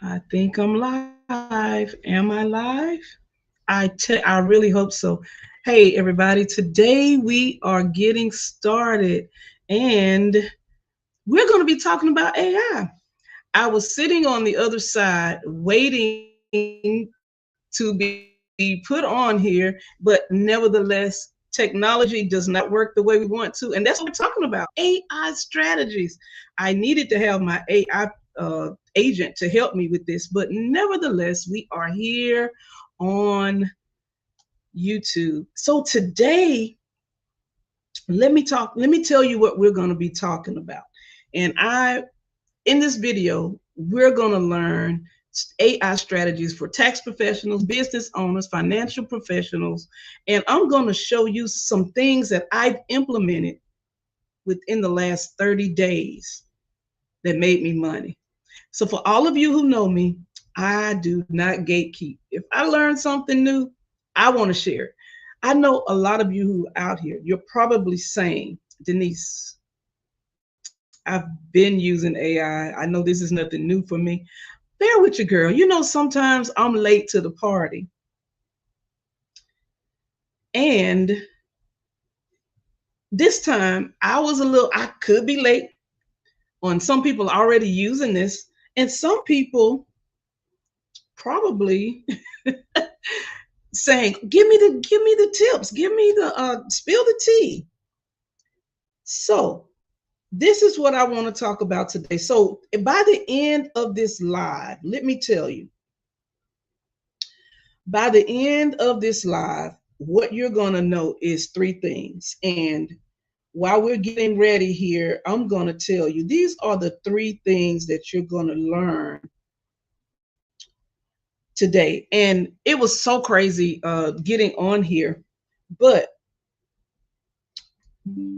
I think I'm live. Am I live? I really hope so. Hey everybody, today we are getting started and we're going to be talking about AI. I was sitting on the other side waiting to be put on here, but nevertheless, technology does not work the way we want to. And that's what we're talking about. AI strategies. I needed to have my AI agent to help me with this, but nevertheless, we are here on YouTube. So today, let me tell you what we're going to be talking about. And in this video, we're going to learn AI strategies for tax professionals, business owners, financial professionals, and I'm going to show you some things that I've implemented within the last 30 days that made me money. So for all of you who know me, I do not gatekeep. If I learn something new, I want to share it. I know a lot of you who are out here, you're probably saying, Denise, I've been using AI. I know this is nothing new for me. Bear with your girl. You know, sometimes I'm late to the party. And this time I could be late on some people already using this. And some people probably saying, give me the tips, give me the spill the tea. So this is what I want to talk about today. So by the end of this live, let me tell you, by the end of this live, what you're going to know is three things. And while we're getting ready here, I'm going to tell you these are the three things that you're going to learn today. And it was so crazy getting on here. But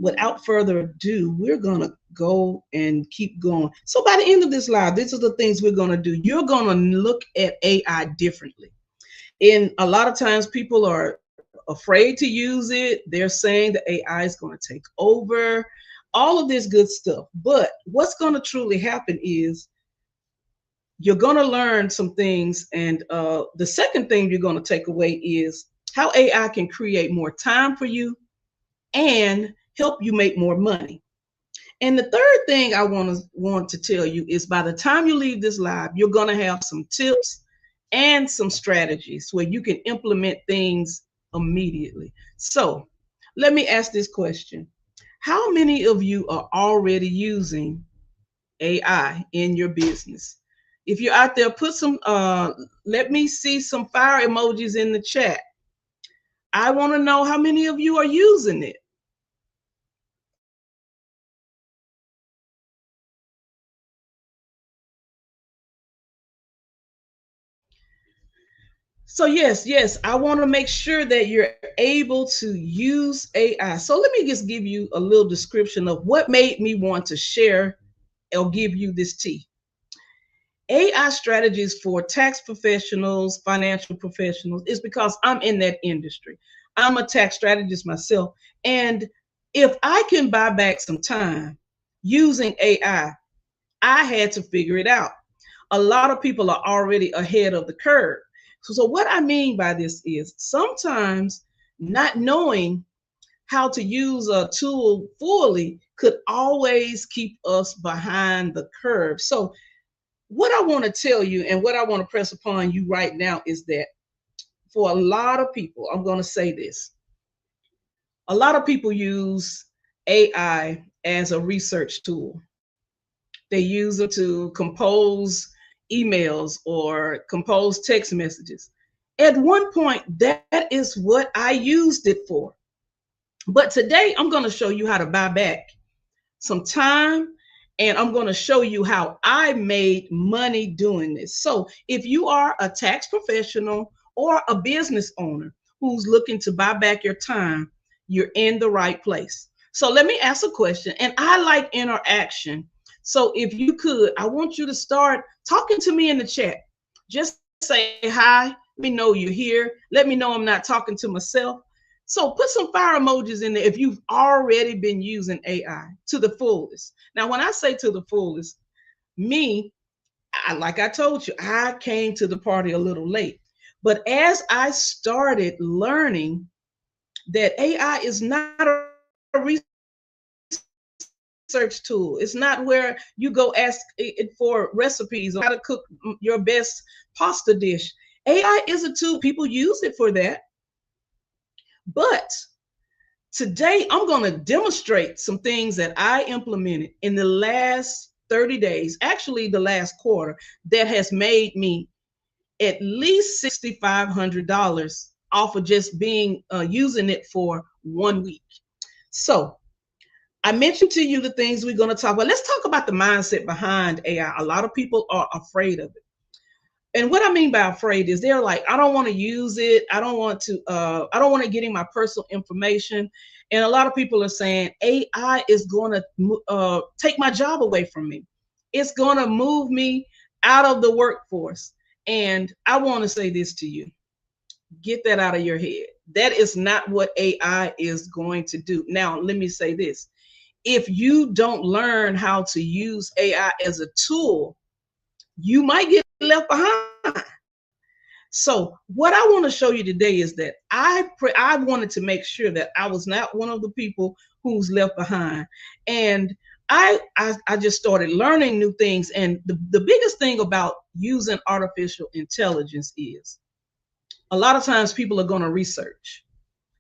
without further ado, we're going to go and keep going. So by the end of this live, these are the things we're going to do. You're going to look at AI differently. And a lot of times people are afraid to use it. They're saying the AI is going to take over, all of this good stuff. But what's going to truly happen is you're going to learn some things. And the second thing you're going to take away is how AI can create more time for you and help you make more money. And the third thing I want to tell you is by the time you leave this live, you're going to have some tips and some strategies where you can implement things immediately. So let me ask this question. How many of you are already using AI in your business? If you're out there, put some, let me see some fire emojis in the chat. I want to know how many of you are using it. So yes, I want to make sure that you're able to use AI. So let me just give you a little description of what made me want to share or give you this tea. AI strategies for tax professionals, financial professionals, is because I'm in that industry. I'm a tax strategist myself. And if I can buy back some time using AI, I had to figure it out. A lot of people are already ahead of the curve. So what I mean by this is sometimes not knowing how to use a tool fully could always keep us behind the curve. So what I want to tell you and what I want to press upon you right now is that for a lot of people, I'm going to say this. A lot of people use AI as a research tool. They use it to compose emails or compose text messages. At one point, that is what I used it for. But today, I'm going to show you how to buy back some time, and I'm going to show you how I made money doing this. So if you are a tax professional or a business owner who's looking to buy back your time, you're in the right place. So let me ask a question, and I like interaction. So if you could, I want you to start talking to me in the chat. Just say hi. Let me know you're here. Let me know I'm not talking to myself. So put some fire emojis in there if you've already been using AI to the fullest. Now, when I say to the fullest, me, like I told you, I came to the party a little late. But as I started learning that AI is not a research tool, it's not where you go ask it for recipes or how to cook your best pasta dish. AI is a tool, people use it for that. But today, I'm going to demonstrate some things that I implemented in the last 30 days, actually, the last quarter, that has made me at least $6,500 off of just being using it for 1 week. So, I mentioned to you the things we're going to talk about. Let's talk about the mindset behind AI. A lot of people are afraid of it. And what I mean by afraid is they're like, I don't want to use it. I don't want to get in my personal information. And a lot of people are saying AI is going to take my job away from me. It's going to move me out of the workforce. And I want to say this to you. Get that out of your head. That is not what AI is going to do. Now, let me say this. If you don't learn how to use AI as a tool, you might get left behind. So what I want to show you today is that I wanted to make sure that I was not one of the people who's left behind. And I just started learning new things. And the biggest thing about using artificial intelligence is a lot of times people are going to research.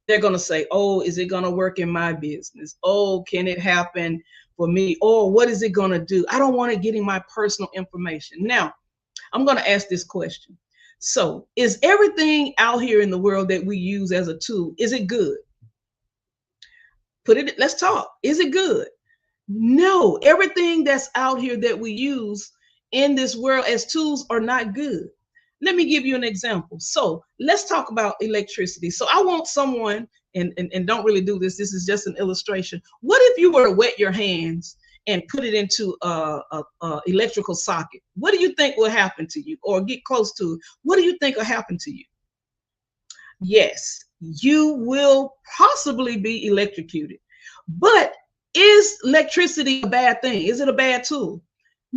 They're going to say, oh, is it going to work in my business? Oh, can it happen for me? Or what is it going to do? I don't want to get in my personal information. Now, I'm going to ask this question. So, is everything out here in the world that we use as a tool, is it good? Let's talk. Is it good? No, everything that's out here that we use in this world as tools are not good. Let me give you an example. So let's talk about electricity. So I want someone, and don't really do this, this is just an illustration. What if you were to wet your hands and put it into a electrical socket? What do you think will happen to you? Or get close to it? What do you think will happen to you? Yes, you will possibly be electrocuted. But is electricity a bad thing? Is it a bad tool?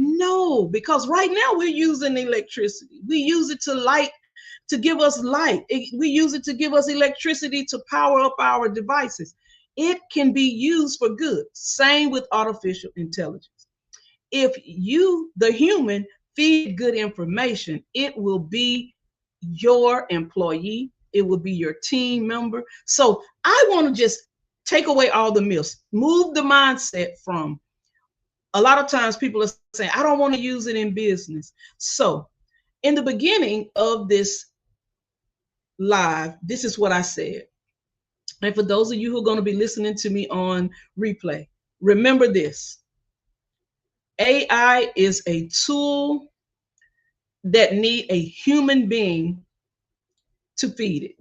No, because right now we're using electricity. We use it to light, to give us light. We use it to give us electricity to power up our devices. It can be used for good. Same with artificial intelligence. If you, the human, feed good information, it will be your employee. It will be your team member. So I want to just take away all the myths, move the mindset from a lot of times people are saying, I don't want to use it in business. So in the beginning of this live, this is what I said. And for those of you who are going to be listening to me on replay, remember this. AI is a tool that need a human being to feed it.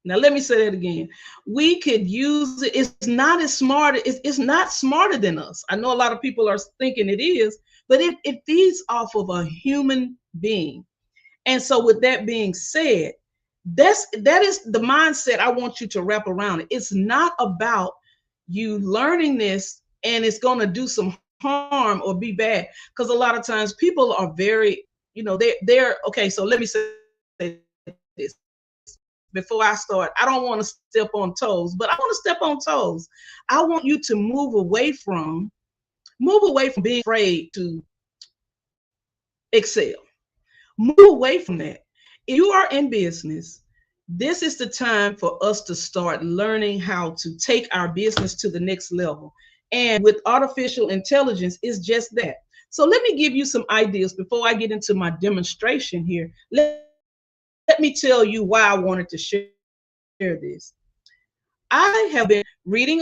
Now, let me say that again. We could use it. It's not as smart. It's not smarter than us. I know a lot of people are thinking it is, but it feeds off of a human being. And so with that being said, that is the mindset I want you to wrap around it. It's not about you learning this and it's going to do some harm or be bad. Because a lot of times people are very, they're okay. So let me say this before I start. I don't want to step on toes, but I want to step on toes. I want you to move away from being afraid to excel. Move away from that. If you are in business, this is the time for us to start learning how to take our business to the next level. And with artificial intelligence, it's just that. So let me give you some ideas before I get into my demonstration here. Let me tell you why I wanted to share this. I have been reading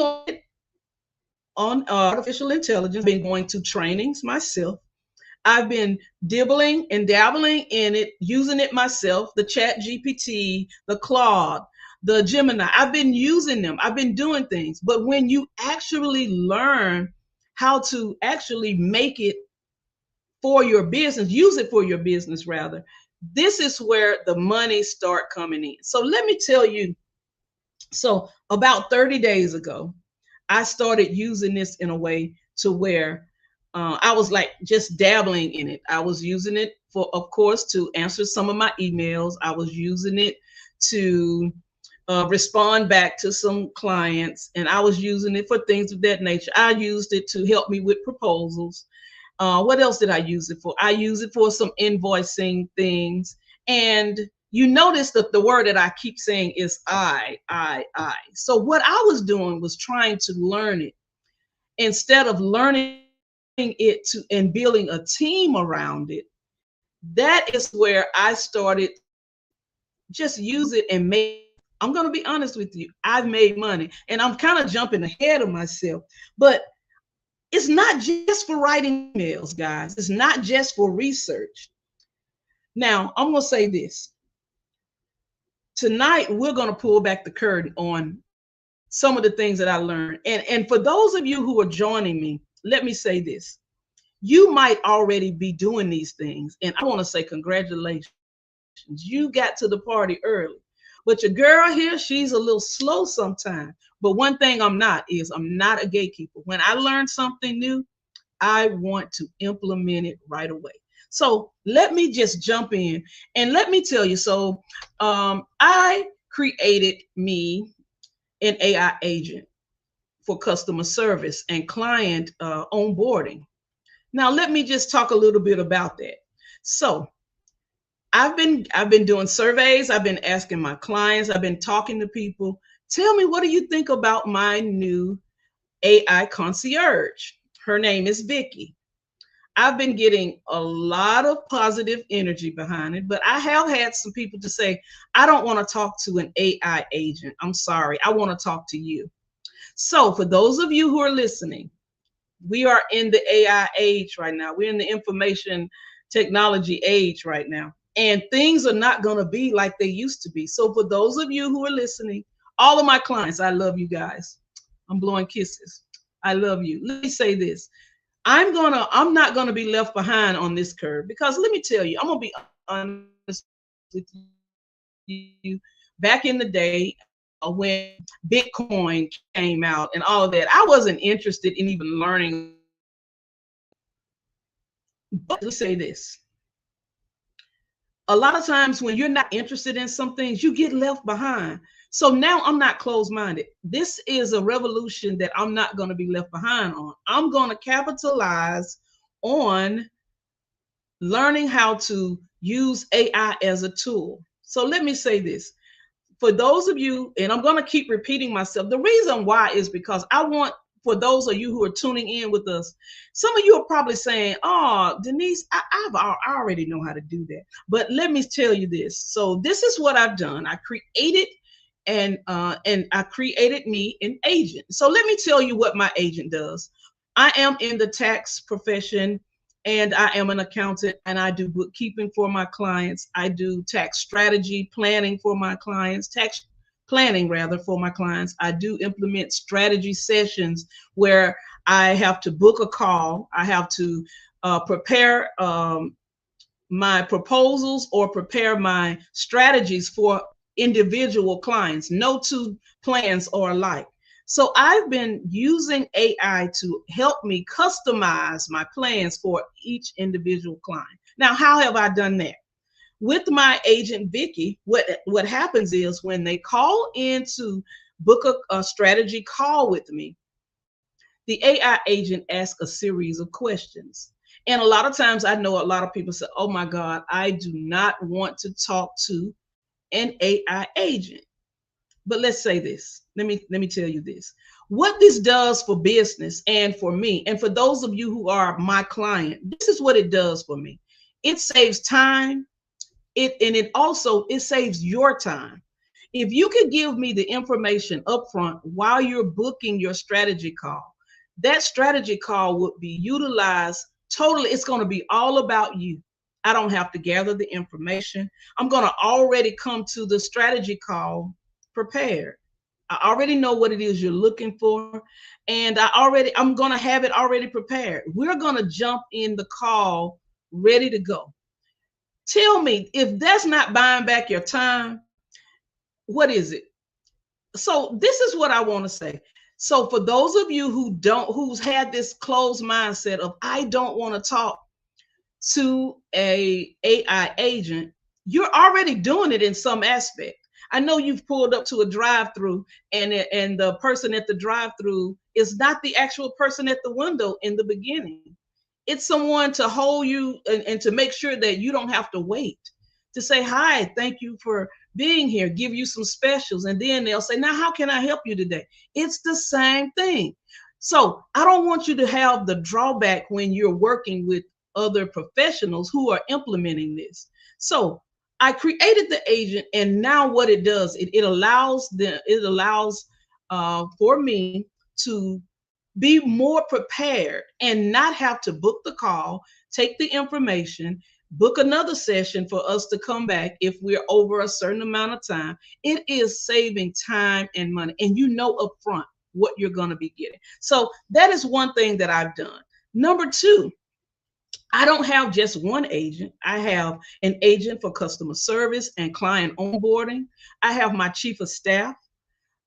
on artificial intelligence, been going to trainings myself. I've been dibbling and dabbling in it, using it myself, the Chat GPT, the Claude, the Gemini. I've been using them. I've been doing things. But when you actually learn how to actually make it for your business, use it for your business rather, this is where the money start coming in. So let me tell you, so about 30 days ago, I started using this in a way to where I was like just dabbling in it. I was using it for, of course, to answer some of my emails. I was using it to respond back to some clients, and I was using it for things of that nature. I used it to help me with proposals. What else did I use it for? I use it for some invoicing things. And you notice that the word that I keep saying is I. So what I was doing was trying to learn it instead of learning it to and building a team around it. That is where I started just use it and make. I'm going to be honest with you. I've made money, and I'm kind of jumping ahead of myself, but it's not just for writing emails, guys. It's not just for research. Now, I'm going to say this. Tonight, we're going to pull back the curtain on some of the things that I learned. And for those of you who are joining me, let me say this. You might already be doing these things, and I want to say congratulations. You got to the party early. But your girl here, she's a little slow sometimes. But one thing I'm not is I'm not a gatekeeper. When I learn something new, I want to implement it right away. So let me just jump in and let me tell you. So I created me an AI agent for customer service and client onboarding. Now, let me just talk a little bit about that. So I've been doing surveys. I've been asking my clients. I've been talking to people. Tell me, what do you think about my new AI concierge? Her name is Vicky. I've been getting a lot of positive energy behind it, but I have had some people to say, I don't want to talk to an AI agent. I'm sorry. I want to talk to you. So for those of you who are listening, we are in the AI age right now. We're in the information technology age right now. And things are not going to be like they used to be. So for those of you who are listening, all of my clients, I love you guys. I'm blowing kisses. I love you. Let me say this. I'm not gonna be left behind on this curve, because let me tell you, I'm gonna be honest with you. Back in the day, when Bitcoin came out and all of that, I wasn't interested in even learning. But let's say this. A lot of times when you're not interested in some things, you get left behind. So now I'm not closed-minded. This is a revolution that I'm not going to be left behind on. I'm going to capitalize on learning how to use AI as a tool. So let me say this. For those of you, and I'm going to keep repeating myself, the reason why is because I want, for those of you who are tuning in with us, some of you are probably saying, oh, Denise, I already know how to do that. But let me tell you this. So this is what I've done. I created and I created me an agent. So let me tell you what my agent does. I am in the tax profession, and I am an accountant, and I do bookkeeping for my clients. I do tax strategy planning for my clients, tax planning rather for my clients. I do implement strategy sessions where I have to book a call. I have to prepare my proposals or prepare my strategies for individual clients. No two plans are alike. So I've been using AI to help me customize my plans for each individual client. Now, how have I done that? With my agent, Vicky, what happens is when they call in to book a strategy call with me, the AI agent asks a series of questions. And a lot of times I know a lot of people say, oh my God, I do not want to talk to an AI agent. But let's say this. Let me tell you this. What this does for business and for me, and for those of you who are my client, this is what it does for me. It saves time. It also saves your time. If you could give me the information upfront while you're booking your strategy call, that strategy call would be utilized totally. It's going to be all about you. I don't have to gather the information. I'm going to already come to the strategy call prepared. I already know what it is you're looking for, and I'm going to have it already prepared. We're going to jump in the call ready to go. Tell me, if that's not buying back your time, what is it? So this is what I want to say. So for those of you who's had this closed mindset of I don't want to talk to a AI agent, you're already doing it in some aspect. I know you've pulled up to a drive-through, and the person at the drive-through is not the actual person at the window in the beginning. It's someone to hold you and to make sure that you don't have to wait, to say hi, thank you for being here, give you some specials, and then they'll say, now how can I help you today? It's the same thing. So I don't want you to have the drawback when you're working with other professionals who are implementing this. So I created the agent, and now what it does, it allows for me to be more prepared and not have to book the call, take the information, book another session for us to come back if we're over a certain amount of time. It is saving time and money, and you know upfront what you're going to be getting. So that is one thing that I've done. Number two, I don't have just one agent. I have an agent for customer service and client onboarding. I have my chief of staff.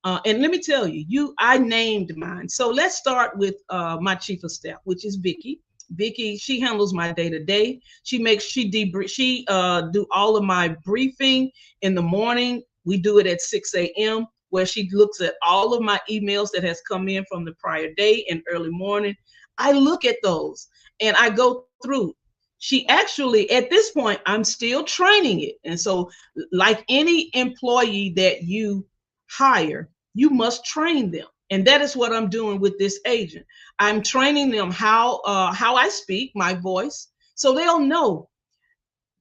And let me tell you, I named mine. So let's start with my chief of staff, which is Vicky. Vicky, she handles my day to day. She do all of my briefing in the morning. We do it at 6 a.m. where she looks at all of my emails that has come in from the prior day and early morning. I look at those and I go through. She actually, at this point, I'm still training it. And so, like any employee that you hire, you must train them. And that is what I'm doing with this agent. I'm training them how I speak, my voice, so they'll know.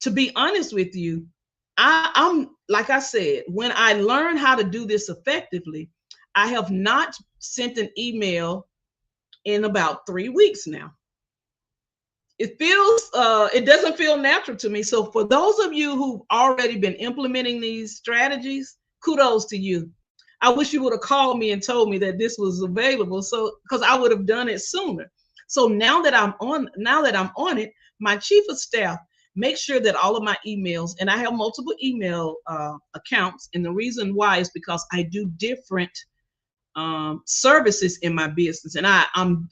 To be honest with you, I'm like I said, when I learned how to do this effectively, I have not sent an email in about 3 weeks now. It doesn't feel natural to me. So for those of you who've already been implementing these strategies, kudos to you. I wish you would have called me and told me that this was available, so because I would have done it sooner. So now that I'm on it, my chief of staff makes sure that all of my emails, and I have multiple email accounts, and the reason why is because I do different services in my business, and I'm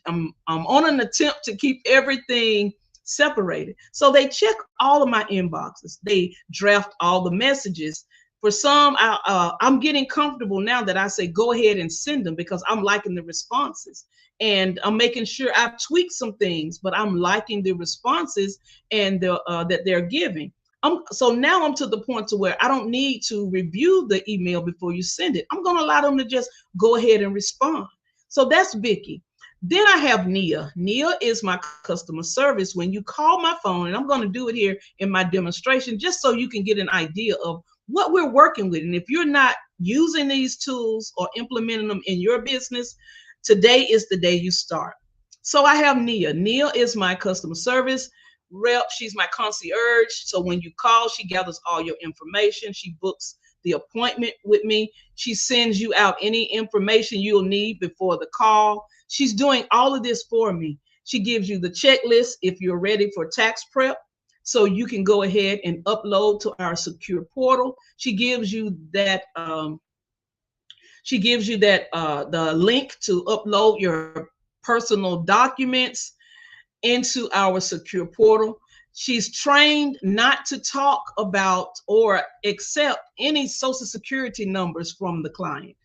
on an attempt to keep everything separated. So they check all of my inboxes. They draft all the messages. For some, I'm getting comfortable now that I say go ahead and send them because I'm liking the responses, and I'm making sure I've tweaked some things, but I'm liking the responses and that they're giving. So now I'm to the point to where I don't need to review the email before you send it. I'm going to allow them to just go ahead and respond. So that's Vicky. Then I have Nia. Nia is my customer service. When you call my phone, and I'm going to do it here in my demonstration, just so you can get an idea of what we're working with. And if you're not using these tools or implementing them in your business, today is the day you start. So I have Nia. Nia is my customer service rep. She's my concierge. So when you call, she gathers all your information. She books the appointment with me. She sends you out any information you'll need before the call. She's doing all of this for me. She gives you the checklist if you're ready for tax prep, so you can go ahead and upload to our secure portal. She gives you that the link to upload your personal documents into our secure portal. She's trained not to talk about or accept any social security numbers from the client,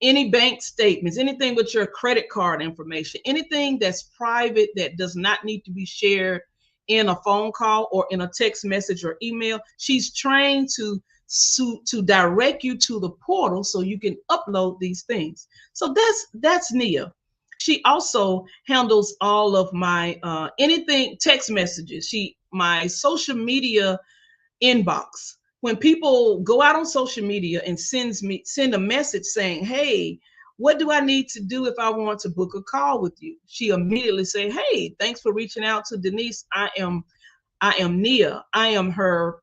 any bank statements, anything with your credit card information, anything that's private that does not need to be shared in a phone call or in a text message or email. She's trained to direct you to the portal so you can upload these things. So that's Nia. She also handles all of my anything text messages. My social media inbox. When people go out on social media and send a message saying, "Hey, what do I need to do if I want to book a call with you?" She immediately say, "Hey, thanks for reaching out to Denise. I am Nia. I am her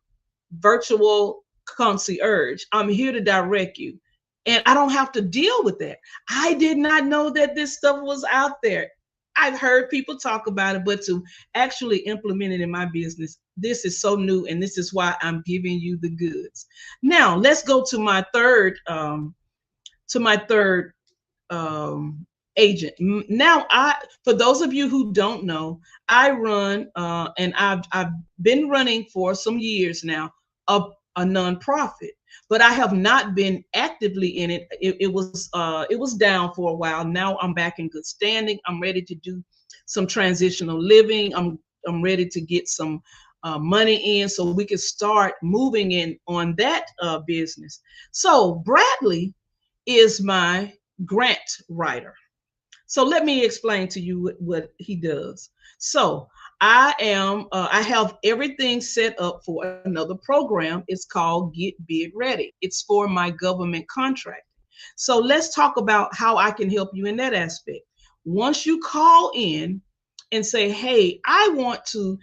virtual concierge. I'm here to direct you." And I don't have to deal with that. I did not know that this stuff was out there. I've heard people talk about it, but to actually implement it in my business, this is so new, and this is why I'm giving you the goods. Now, let's go to my third agent. Now, for those of you who don't know, I run, and I've been running for some years now, a nonprofit, but I have not been actively in it. It was down for a while. Now I'm back in good standing. I'm ready to do some transitional living. I'm ready to get some money in so we can start moving in on that business. So Bradley is my grant writer. So let me explain to you what he does. So I have everything set up for another program. It's called Get Bid Ready. It's for my government contract. So let's talk about how I can help you in that aspect. Once you call in and say, hey, I want to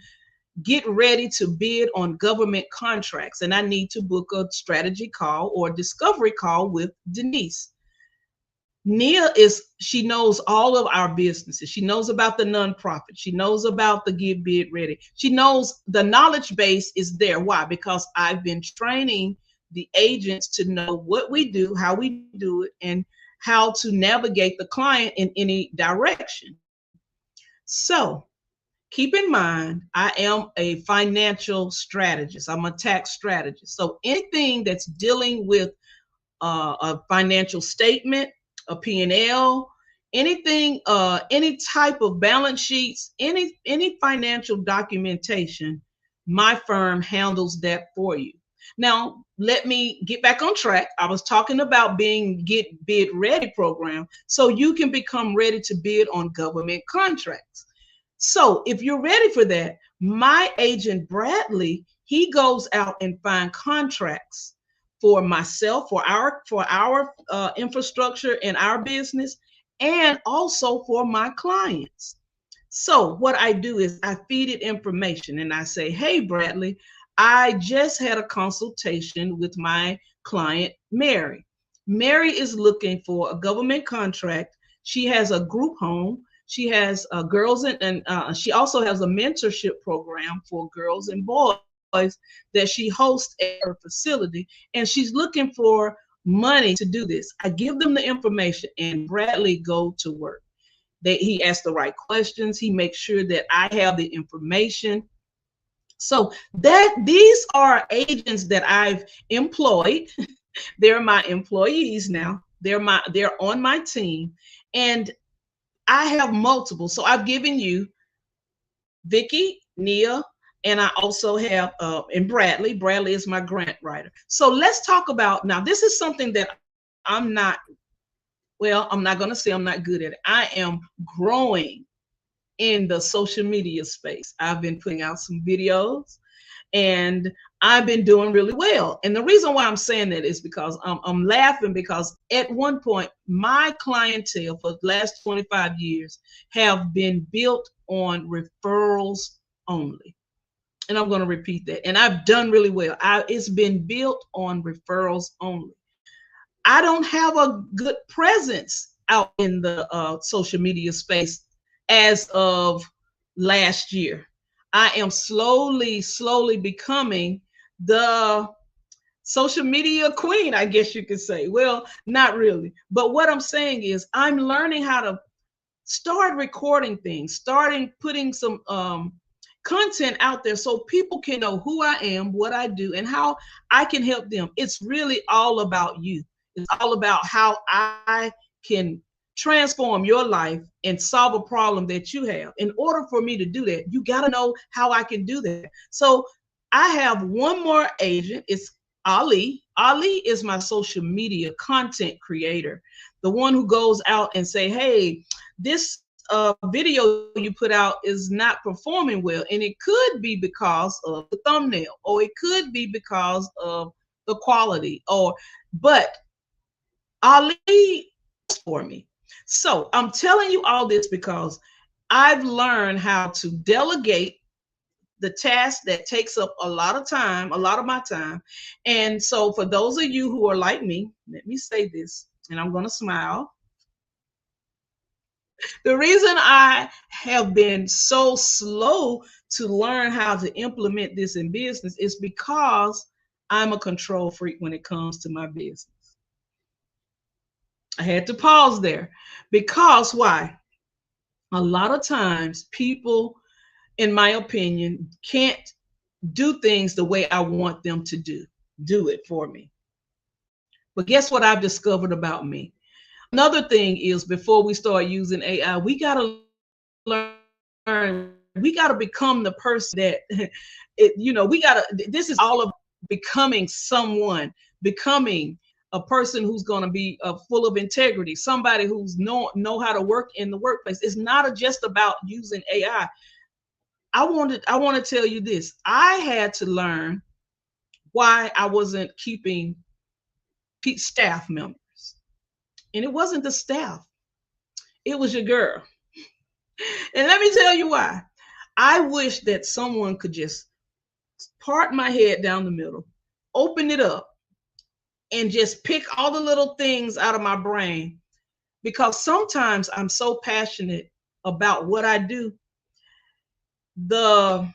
get ready to bid on government contracts, and I need to book a strategy call or discovery call with Denise. She knows all of our businesses. She knows about the nonprofit. She knows about the Get Bid Ready. She knows the knowledge base is there. Why? Because I've been training the agents to know what we do, how we do it, and how to navigate the client in any direction. So keep in mind, I am a financial strategist. I'm a tax strategist. So anything that's dealing with a financial statement, a P&L, anything, any type of balance sheets, any financial documentation, my firm handles that for you. Now, let me get back on track. I was talking about being Get Bid Ready program, so you can become ready to bid on government contracts. So if you're ready for that, my agent Bradley, he goes out and find contracts for myself, for our infrastructure and our business, and also for my clients. So what I do is I feed it information and I say, hey, Bradley, I just had a consultation with my client, Mary. Mary is looking for a government contract. She has a group home. She has girls, and she also has a mentorship program for girls and boys that she hosts at her facility. And she's looking for money to do this. I give them the information and Bradley go to work. He asks the right questions. He makes sure that I have the information. So these are agents that I've employed. They're my employees now. They're on my team, and I have multiple. So I've given you Vicky, Nia, and I also have and Bradley. Bradley is my grant writer. So let's talk about now. This is something that I'm not. Well, I'm not going to say I'm not good at it. I am growing in the social media space. I've been putting out some videos and I've been doing really well. And the reason why I'm saying that is because I'm laughing because at one point, my clientele for the last 25 years have been built on referrals only. And I'm going to repeat that. And I've done really well. It's been built on referrals only. I don't have a good presence out in the social media space as of last year. I am slowly becoming the social media queen, I guess you could say. Well, not really. But what I'm saying is I'm learning how to start recording things, starting putting some content out there so people can know who I am, what I do, and how I can help them. It's really all about you. It's all about how I can transform your life and solve a problem that you have. In order for me to do that, you got to know how I can do that. So I have one more agent. It's Ali. Ali is my social media content creator, the one who goes out and say, hey, this video you put out is not performing well. And it could be because of the thumbnail, or it could be because of the quality, but Ali for me. So I'm telling you all this because I've learned how to delegate the task that takes up a lot of my time. And so for those of you who are like me, let me say this, and I'm going to smile. The reason I have been so slow to learn how to implement this in business is because I'm a control freak when it comes to my business. I had to pause there because why? A lot of times people, in my opinion, can't do things the way I want them to do it for me. But guess what I've discovered about me? Another thing is before we start using AI, we got to learn, we got to become the person that we got to, this is all of becoming someone, becoming a person who's going to be full of integrity, somebody who's know how to work in the workplace. It's not just about using AI. I want to tell you this. I had to learn why I wasn't keeping staff members. And it wasn't the staff. It was your girl. And let me tell you why. I wish that someone could just part my head down the middle, open it up, and just pick all the little things out of my brain. Because sometimes I'm so passionate about what I do, the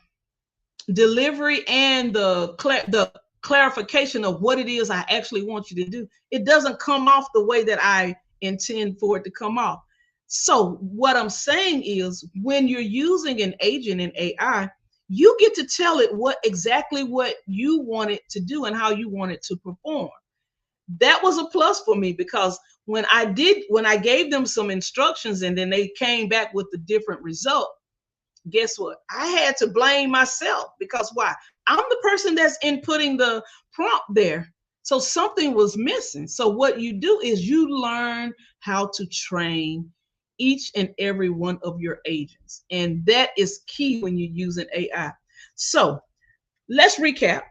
delivery and the clarification of what it is I actually want you to do, it doesn't come off the way that I intend for it to come off. So what I'm saying is when you're using an agent in AI, you get to tell it exactly what you want it to do and how you want it to perform. That was a plus for me because when I gave them some instructions and then they came back with a different result, guess what? I had to blame myself because why? I'm the person that's inputting the prompt there. So something was missing. So what you do is you learn how to train each and every one of your agents. And that is key when you're using AI. So let's recap.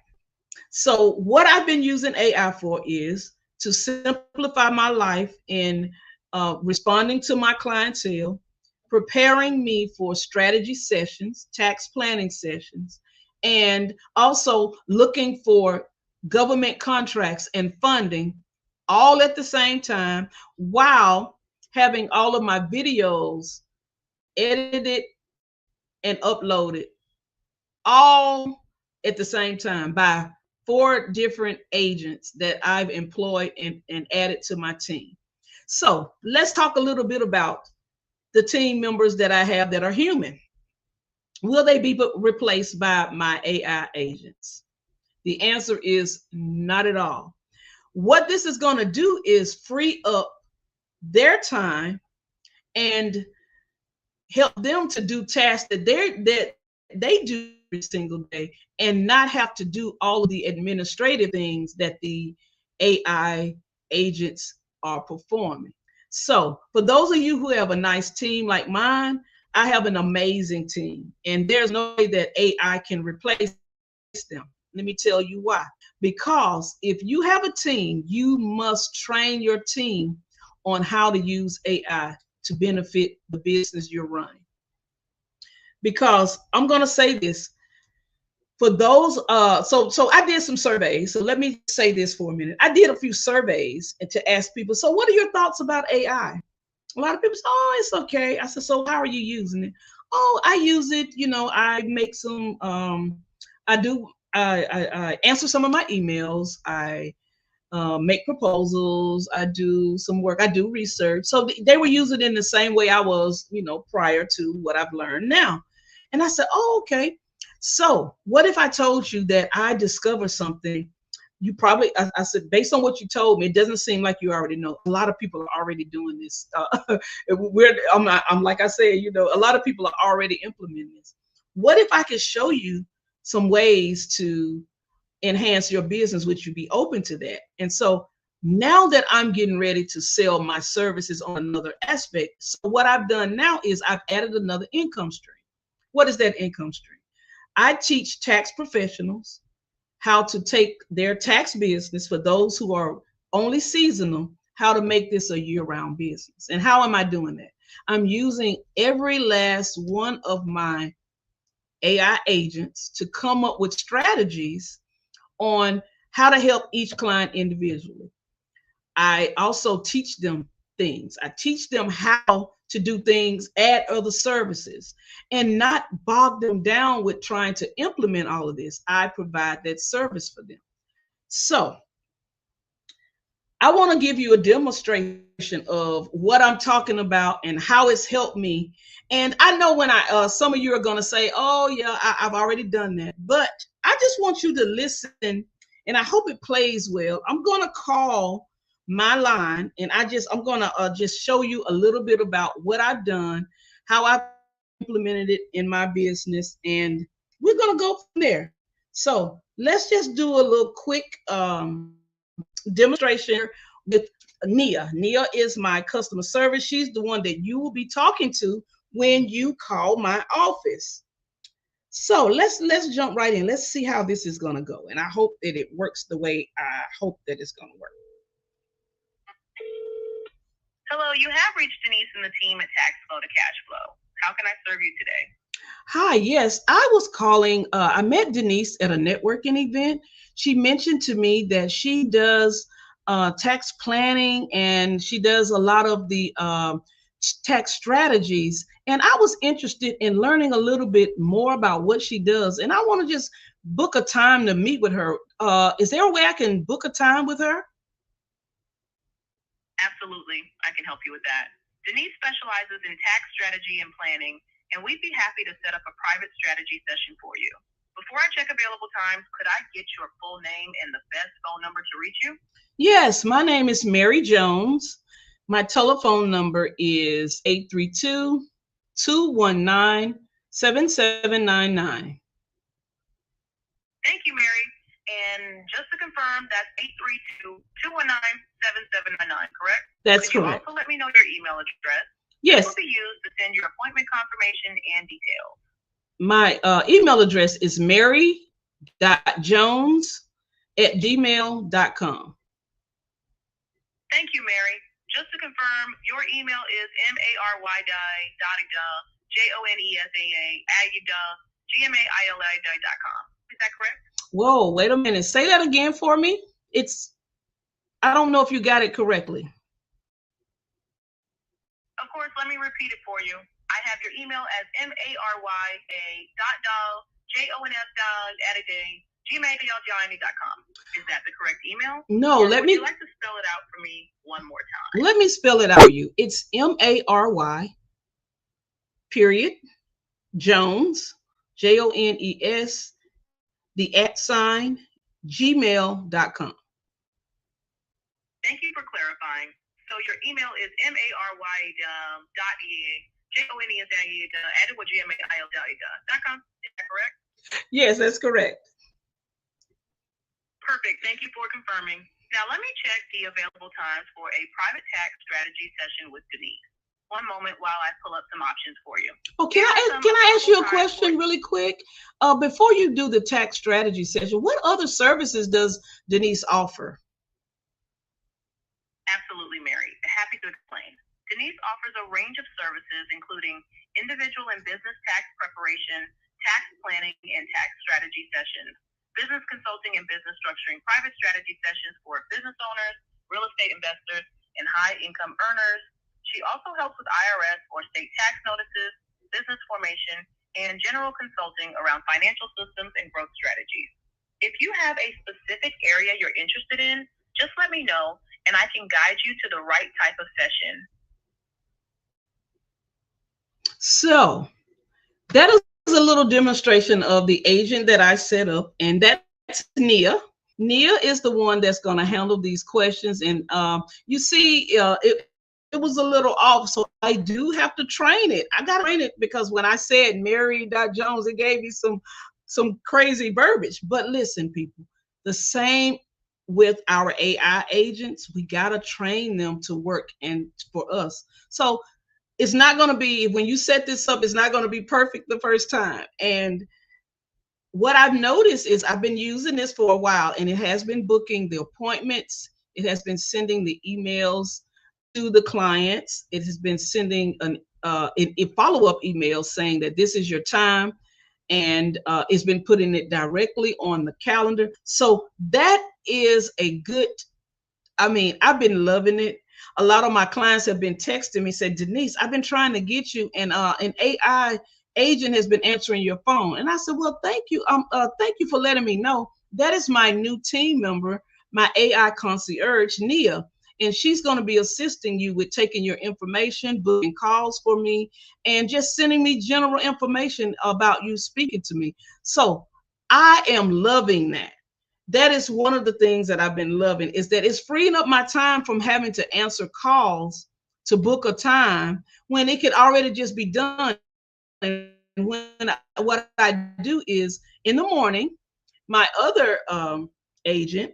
So what I've been using AI for is to simplify my life in responding to my clientele, preparing me for strategy sessions, tax planning sessions, and also looking for government contracts and funding all at the same time while having all of my videos edited and uploaded all at the same time by 4 different agents that I've employed and added to my team. So let's talk a little bit about the team members that I have that are human. Will they be replaced by my AI agents? The answer is not at all. What this is going to do is free up their time and help them to do tasks that they do every single day and not have to do all of the administrative things that the AI agents are performing. So for those of you who have a nice team like mine, I have an amazing team, and there's no way that AI can replace them. Let me tell you why. Because if you have a team, you must train your team on how to use AI to benefit the business you're running. Because I'm going to say this, for those so I did some surveys. So let me say this for a minute. I did a few surveys to ask people, so what are your thoughts about AI? A lot of people say, oh, it's okay. I said, so how are you using it? Oh, I use it, I make some I answer some of my emails. I make proposals. I do some work. I do research. So they were using it in the same way I was, prior to what I've learned now. And I said, oh, okay. So what if I told you that I discovered something? You probably, I said, based on what you told me, it doesn't seem like you already know. A lot of people are already doing this. I'm like I said, a lot of people are already implementing this. What if I could show you some ways to enhance your business? Would you be open to that? And so now that I'm getting ready to sell my services on another aspect, so what I've done now is I've added another income stream. What is that income stream? I teach tax professionals how to take their tax business, for those who are only seasonal, how to make this a year-round business. And how am I doing that? I'm using every last one of my AI agents to come up with strategies on how to help each client individually. I also teach them things. I teach them how to do things, add other services, and not bog them down with trying to implement all of this. I provide that service for them. So I want to give you a demonstration of what I'm talking about and how it's helped me. And I know when some of you are going to say, "Oh yeah, I've already done that," but I just want you to listen, and I hope it plays well. I'm going to call my line, and I'm going to just show you a little bit about what I've done, how I've implemented it in my business, and we're going to go from there. So let's just do a little quick demonstration with Nia. Nia is my customer service. She's the one that you will be talking to when you call my office. So let's jump right in. Let's see how this is going to go, and I hope that it works the way I hope that it's going to work. Hello, you have reached Denise and the team at TaxFlow to Cashflow. How can I serve you today? Hi, yes, I was calling. I met Denise at a networking event. She mentioned to me that she does tax planning and she does a lot of the tax strategies. And I was interested in learning a little bit more about what she does. And I want to just book a time to meet with her. Is there a way I can book a time with her? Absolutely, I can help you with that. Denise specializes in tax strategy and planning, and we'd be happy to set up a private strategy session for you. Before I check available times, could I get your full name and the best phone number to reach you? Yes, my name is Mary Jones. My telephone number is 832-219-7799. Thank you, Mary. And just to confirm, that's 832-219-7799, correct? That's Could you correct. also let me know your email address? Yes. This will be used to send your appointment confirmation and details. My email address is mary.jones@gmail.com. Thank you, Mary. Just to confirm, your email is maryjonesaa@gmail.com. Is that correct? Whoa, wait a minute. Say that again for me. I don't know if you got it correctly. Of course, let me repeat it for you. I have your email as marya.jons@gmail.com. Is that the correct email? No, would you like to spell it out for me one more time? Let me spell it out for you. It's MARY period Jones, JONES, the @ gmail.com. Thank you for clarifying. So your email is mary.jones@gmail.com. Is that correct? Yes, that's correct. Perfect. Thank you for confirming. Now let me check the available times for a private tax strategy session with Denise. One moment while I pull up some options for you. Oh, can I ask you a question really quick? Before you do the tax strategy session, what other services does Denise offer? Absolutely, Mary. Happy to explain. Denise offers a range of services, including individual and business tax preparation, tax planning, and tax strategy sessions, business consulting and business structuring private strategy sessions for business owners, real estate investors, and high-income earners. She also helps with IRS or state tax notices, business formation, and general consulting around financial systems and growth strategies. If you have a specific area you're interested in, just let me know, and I can guide you to the right type of session. So that is a little demonstration of the agent that I set up, and that's Nia. Nia is the one that's going to handle these questions. And you see, it was a little off, so I do have to train it. I got to train it because when I said Mary.Jones, it gave me some crazy verbiage. But listen, people, the same with our AI agents, we got to train them to work and for us. So it's not going to be, when you set this up, it's not going to be perfect the first time. And what I've noticed is I've been using this for a while, and it has been booking the appointments. It has been sending the emails to the clients. It has been sending a follow-up email saying that this is your time, and it's been putting it directly on the calendar. So that is a good, I mean, I've been loving it. A lot of my clients have been texting me, said, Denise, I've been trying to get you, and an AI agent has been answering your phone. And I said, well, thank you. Thank you for letting me know. That is my new team member. my AI concierge, Nia, and she's going to be assisting you with taking your information, booking calls for me, and just sending me general information about you speaking to me. So I am loving that. That is one of the things that I've been loving, is that it's freeing up my time from having to answer calls to book a time when it could already just be done. And what I do is in the morning, my other agent,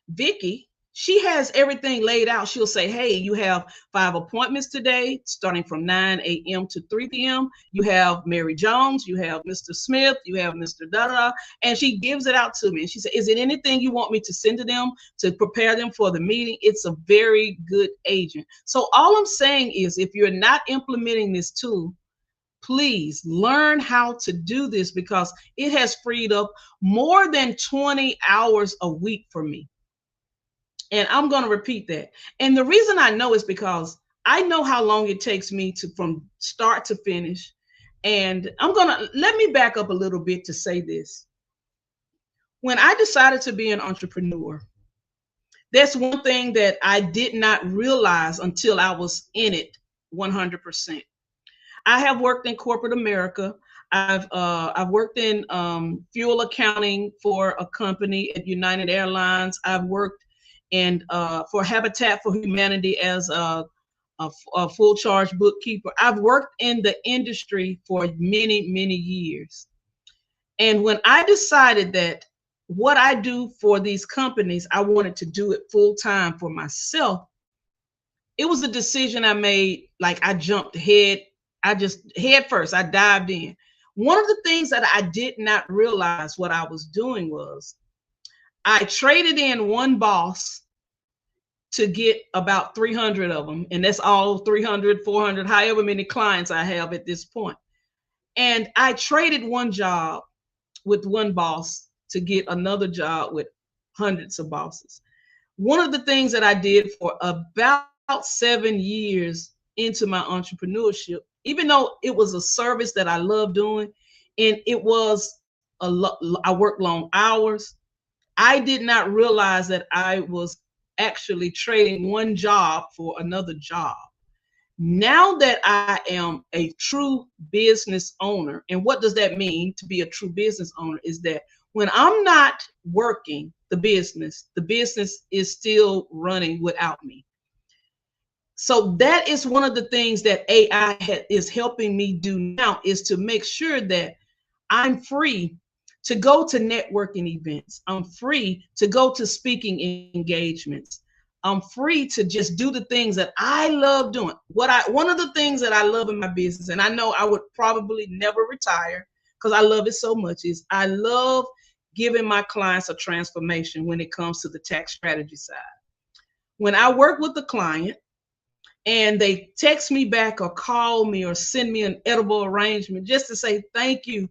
Vicky, she has everything laid out. She'll say, hey, you have 5 appointments today, starting from 9 a.m. to 3 p.m. You have Mary Jones, you have Mr. Smith, you have Mr. Da-da, and she gives it out to me. And she said, is it anything you want me to send to them to prepare them for the meeting? It's a very good agent. So all I'm saying is, if you're not implementing this tool, please learn how to do this, because it has freed up more than 20 hours a week for me. And I'm going to repeat that. And the reason I know is because I know how long it takes me to from start to finish. And let me back up a little bit to say this. When I decided to be an entrepreneur, that's one thing that I did not realize until I was in it 100%. I have worked in corporate America. I've worked in fuel accounting for a company at United Airlines. I've worked and for Habitat for Humanity as a full charge bookkeeper. I've worked in the industry for many, many years. And when I decided that what I do for these companies, I wanted to do it full time for myself, it was a decision I made. Like, I jumped head first, I dived in. One of the things that I did not realize what I was doing was I traded in one boss to get about 300 of them. And that's all 300, 400, however many clients I have at this point. And I traded one job with one boss to get another job with hundreds of bosses. One of the things that I did for about 7 years into my entrepreneurship, even though it was a service that I love doing, and it was I worked long hours, I did not realize that I was actually trading one job for another job. Now that I am a true business owner, and what does that mean to be a true business owner, is that when I'm not working the business is still running without me. So that is one of the things that AI is helping me do now, is to make sure that I'm free to go to networking events. I'm free to go to speaking engagements. I'm free to just do the things that I love doing. One of the things that I love in my business, and I know I would probably never retire because I love it so much, is I love giving my clients a transformation when it comes to the tax strategy side. When I work with the client and they text me back or call me or send me an edible arrangement just to say thank you,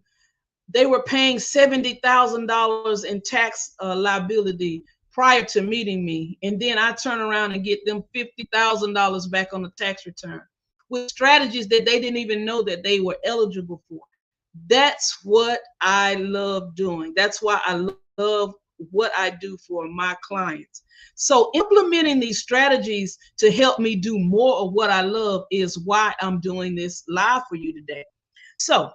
they were paying $70,000 in tax liability prior to meeting me. And then I turn around and get them $50,000 back on the tax return with strategies that they didn't even know that they were eligible for. That's what I love doing. That's why I love what I do for my clients. So implementing these strategies to help me do more of what I love is why I'm doing this live for you today. So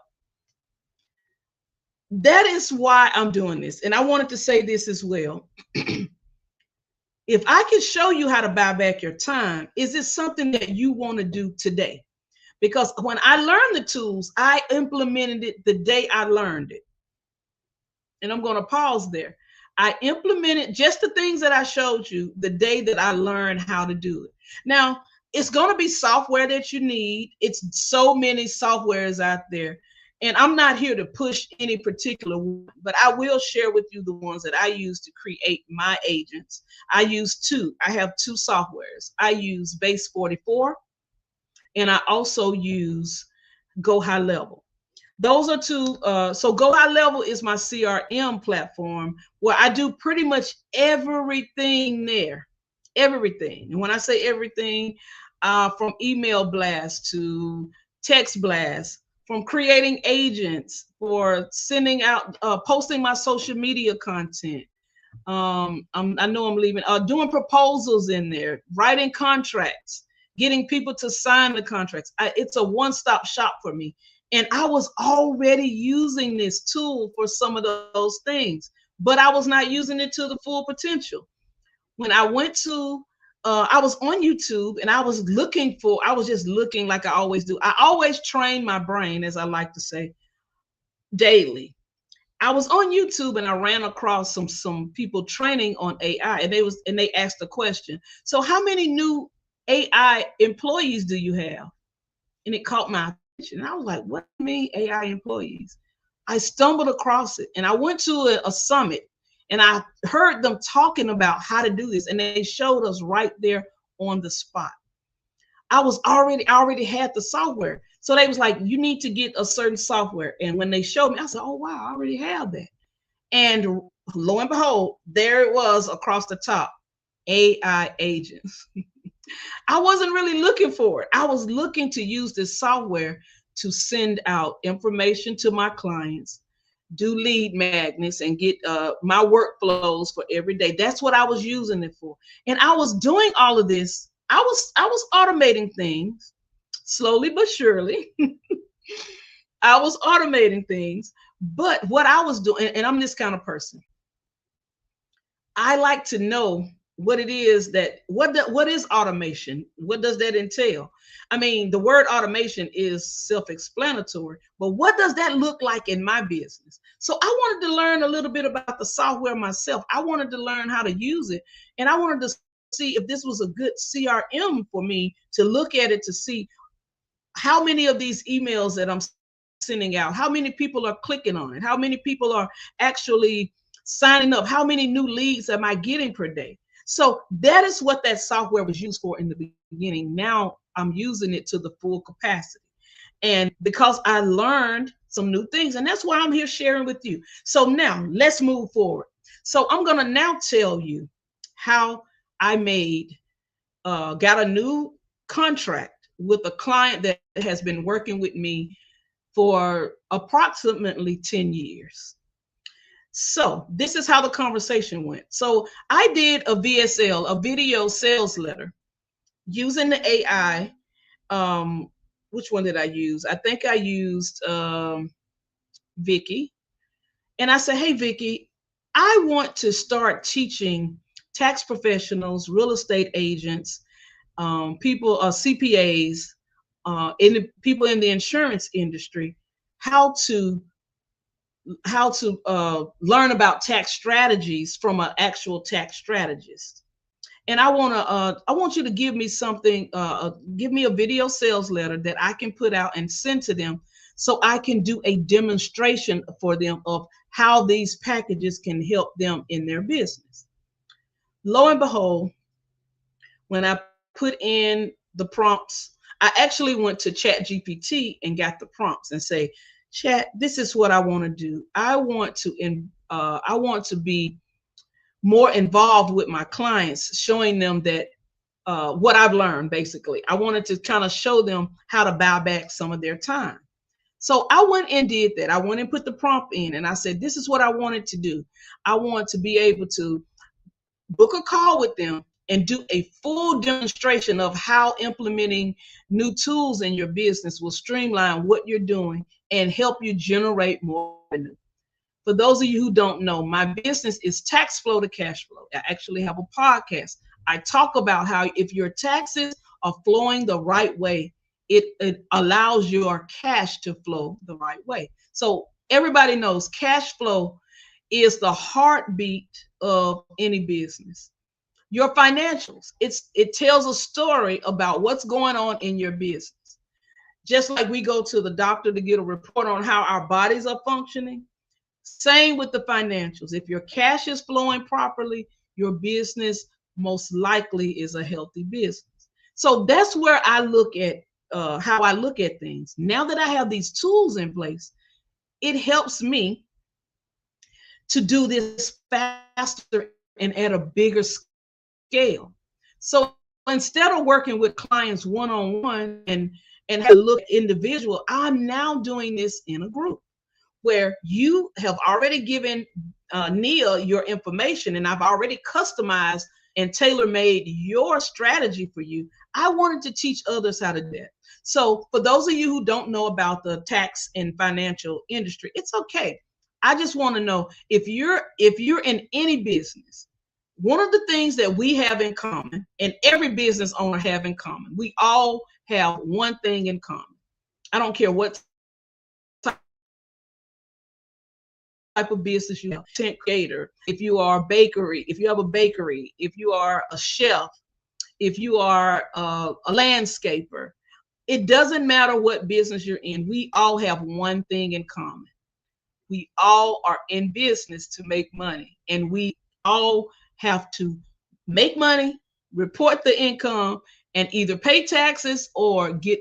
that is why I'm doing this. And I wanted to say this as well. If I can show you how to buy back your time, is it something that you want to do today? Because when I learned the tools, I implemented it the day I learned it. And I'm going to pause there. I implemented just the things that I showed you the day that I learned how to do it. Now, it's going to be software that you need. It's so many softwares out there. And I'm not here to push any particular one, but I will share with you the ones that I use to create my agents. I use two. I have two softwares. I use Base 44, and I also use Go High Level. Those are two. So Go High Level is my CRM platform where I do pretty much everything there. Everything. And when I say everything, from email blast to text blast, from creating agents, for sending out, posting my social media content, I know I'm leaving. Doing proposals in there, writing contracts, getting people to sign the contracts. It's a one-stop shop for me. And I was already using this tool for some of those things, but I was not using it to the full potential. When I went to, I was on YouTube and I was just looking like I always do. I always train my brain, as I like to say, daily. I was on YouTube and I ran across some people training on AI, and they asked a question. So how many new AI employees do you have? And it caught my attention. I was like, what do you mean AI employees? I stumbled across it and I went to a summit and I heard them talking about how to do this, and they showed us right there on the spot. I already had the software. So they was like, you need to get a certain software. And when they showed me, I said, oh wow, I already have that. And lo and behold, there it was across the top, AI agents. I wasn't really looking for it. I was looking to use this software to send out information to my clients, do lead magnets, and get my workflows for every day. That's what I was using it for. And I was doing all of this. I was automating things slowly but surely. I was automating things, but what I was doing, and I'm this kind of person, I like to know what it is that what is automation? What does that entail? I mean, the word automation is self-explanatory, but what does that look like in my business? So I wanted to learn a little bit about the software myself. I wanted to learn how to use it, and I wanted to see if this was a good CRM for me to look at it to see how many of these emails that I'm sending out, how many people are clicking on it, how many people are actually signing up, how many new leads am I getting per day. So that is what that software was used for in the beginning. Now I'm using it to the full capacity. And because I learned some new things, and that's why I'm here sharing with you. So now let's move forward. So I'm going to now tell you how I got a new contract with a client that has been working with me for approximately 10 years. So this is how the conversation went. So I did a VSL, a video sales letter, using the AI. Which one did I use? I think I used Vicky. And I said, hey, Vicky, I want to start teaching tax professionals, real estate agents, people, CPAs, people in the insurance industry, how to learn about tax strategies from an actual tax strategist. And I want you to give me something, give me a video sales letter that I can put out and send to them, so I can do a demonstration for them of how these packages can help them in their business. Lo and behold, when I put in the prompts, I actually went to ChatGPT and got the prompts and say, Chat, this is what I want to do. I want to be more involved with my clients, showing them that what I've learned. Basically, I wanted to kind of show them how to buy back some of their time. So I went and did that. I went and put the prompt in, and I said, this is what I wanted to do. I want to be able to book a call with them and do a full demonstration of how implementing new tools in your business will streamline what you're doing and help you generate more revenue. For those of you who don't know, my business is Tax Flow to Cash Flow. I actually have a podcast. I talk about how if your taxes are flowing the right way, it allows your cash to flow the right way. So everybody knows cash flow is the heartbeat of any business. Your financials, it tells a story about what's going on in your business. Just like we go to the doctor to get a report on how our bodies are functioning, same with the financials. If your cash is flowing properly, your business most likely is a healthy business. So that's where I look at how I look at things. Now that I have these tools in place, it helps me to do this faster and at a bigger scale. So instead of working with clients one-on-one and look individual, I'm now doing this in a group. where you have already given Nia your information, and I've already customized and tailor-made your strategy for you. I wanted to teach others how to do that. So for those of you who don't know about the tax and financial industry, it's okay. I just want to know if you're in any business, one of the things that we have in common, and every business owner have in common, we all have one thing in common. I don't care what type of business you have, content creator, if you are a bakery, if you have a bakery, if you are a chef, if you are a landscaper, it doesn't matter what business you're in. We all have one thing in common. We all are in business to make money, and we all have to make money, report the income, and either pay taxes or get